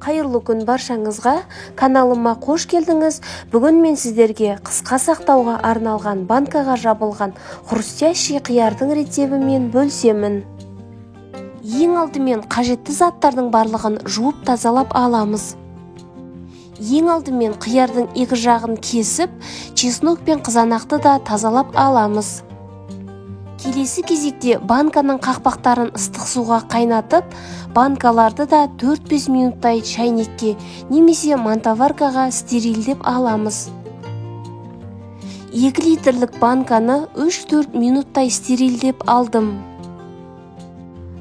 Қайырлы күн баршаңызға, каналыма қош келдіңіз. Бүгін мен сіздерге қысқа сақтауға арналған банкаға жабылған хрустящий қиярдың рецебімен бөлсемін. Ең алдымен қажетті заттардың барлығын жуып тазалап аламыз. Ең алдымен қиярдың екі жағын кесіп, чеснок пен қызанақты да тазалап аламыз. Келесі кезекте банканың қақпақтарын ыстық суға қайнатып, банкаларды да 4-5 минуттай шайнекке немесе мантоваркаға стерилдеп аламыз. 2 литрлік банканы 3-4 минуттай стерилдеп алдым.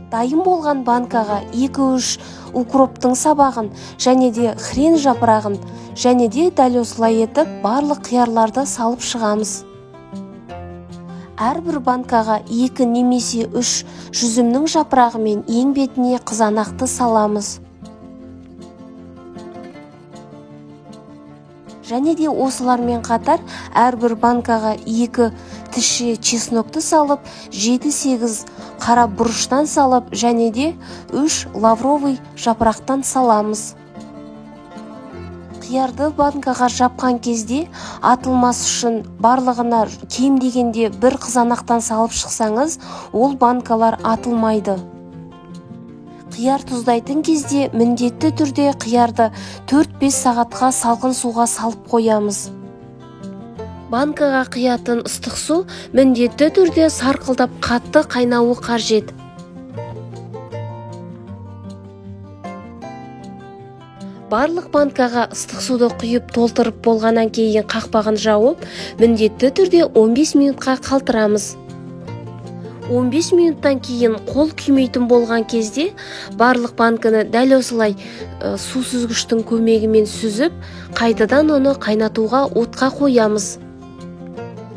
Дайын болған банкаға 2-3 укроптың сабағын және де хрен жапырағын және де дәл осылай етіп барлық қиярларды салып шығамыз. Әрбір банкаға 2 немесе 3 жүзімнің жапырағы мен ең бетіне қызанақты саламыз. Және де осылармен қатар әрбір банкаға 2 тісше чеснокты салып, 7-8 қара бұрыштан салып, және де 3 лавровый жапырақтан саламыз. Қиярды банкаға жапқан кезде атылмас үшін барлығына кем дегенде 1 қызанақтан салып шықсаңыз, ол банкалар атылмайды. Қияр тұздайтын кезде міндетті түрде қиярды 4-5 сағатқа салқын суға салып қоямыз. Банкаға құятын ыстық су міндетті түрде сарқылдап қатты қайнауы қажет. Барлық банкаға ыстық суды құйып толтырып болғаннан кейін қақпағын жауып, міндетті түрде 15 минутқа қалтырамыз. 15 минуттан кейін қол күймейтін болған кезде барлық банканы дәл осылай су сүзгіштің көмегімен сүзіп, қайтадан оны қайнатуға отқа қоямыз.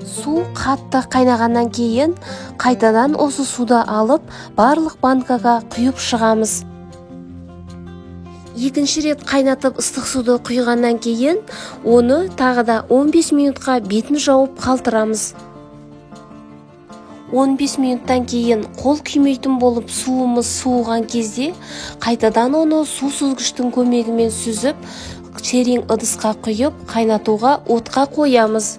Су қатты қайнағаннан кейін қайтадан осы суды алып, барлық банкаға құйып шығамыз. Екінші рет қайнатып ыстық суды құйғаннан кейін, оны тағы да 15 минутқа бетін жауып қалтырамыз. 15 минуттан кейін қол күймейтін болып суымыз суыған кезде, қайтадан оны су сүзгіштің көмегімен сүзіп, терең ыдысқа құйып, қайнатуға отқа қоямыз.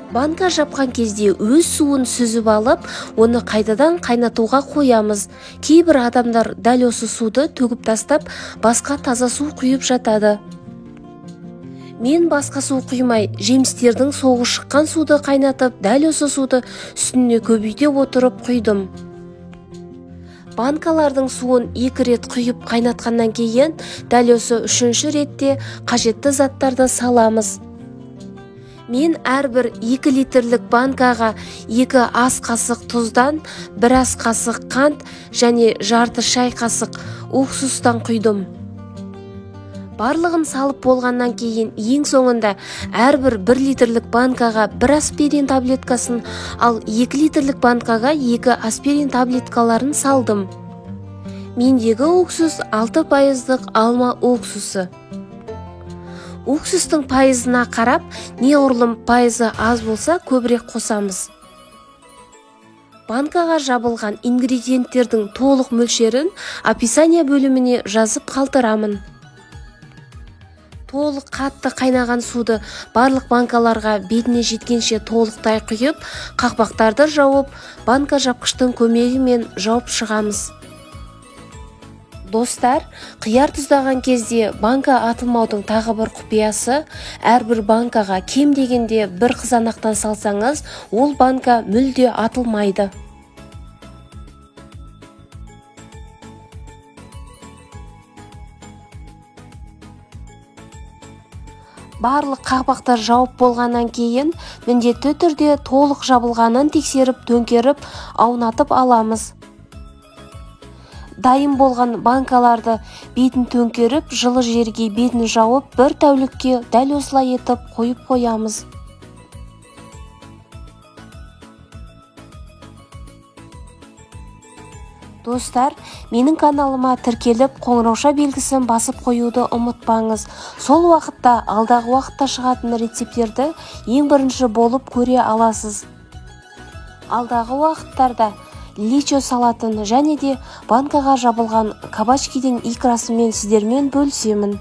Банка жапқан кезде өз суын сүзіп алып, оны қайтадан қайнатуға қоямыз. Кейбір адамдар дәл осы суды төгіп тастап, басқа таза су құйып жатады. Мен басқа су құймай, жемістердің соғы шыққан суды қайнатып, дәл осы суды үстіне көбейте отырып құйдым. Банкалардың суын 2 рет құйып қайнатқаннан кейін, дәл осы 3-ші ретте қажетті заттарды саламыз. Мен әрбір 2 литрлік банкаға 2 ас қасық тұздан, 1 ас қасық қант және жарты шай қасық уксустан құйдым. Барлығын салып болғаннан кейін ең соңында әрбір 1 литрлік банкаға 1 аспирин таблеткасын, ал 2 литрлік банкаға 2 аспирин таблеткаларын салдым. Мендегі уксус 6% алма уксусы. Уксустың пайызына қарап, неғұрлым пайызы аз болса көбірек қосамыз. Банкаға жабылған ингредиенттердің толық мөлшерін описание бөліміне жазып қалтырамын. Толық қатты қайнаған суды барлық банкаларға бетіне жеткенше толықтай құйып, қақпақтарды жауып, банка жапқыштың көмегімен жауып шығамыз. Достар, қияр тұздаған кезде банка атылмаудың тағы бір құпиясы, әрбір банкаға кем дегенде 1 қызанақтан салсаңыз, ол банка мүлде атылмайды. Барлық қақпақтар жауып болғаннан кейін, міндетті түрде толық жабылғанын тексеріп, төңкеріп, аунатып аламыз. Дайын болған банкаларды бетін төңкеріп, жылы жерге бетін жауып, 1 тәулікке дәл осылай етіп қойып қоямыз. Достар, менің каналыма тіркеліп, қоңырауша белгісін басып қоюды ұмытпаңыз. Сол уақытта, алдағы уақытта шығатын рецептерді ең бірінші болып көре аласыз. Алдағы уақыттарда личо салатын және де банкаға жабылған кабачкиден икрасымен сіздермен бөлісемін.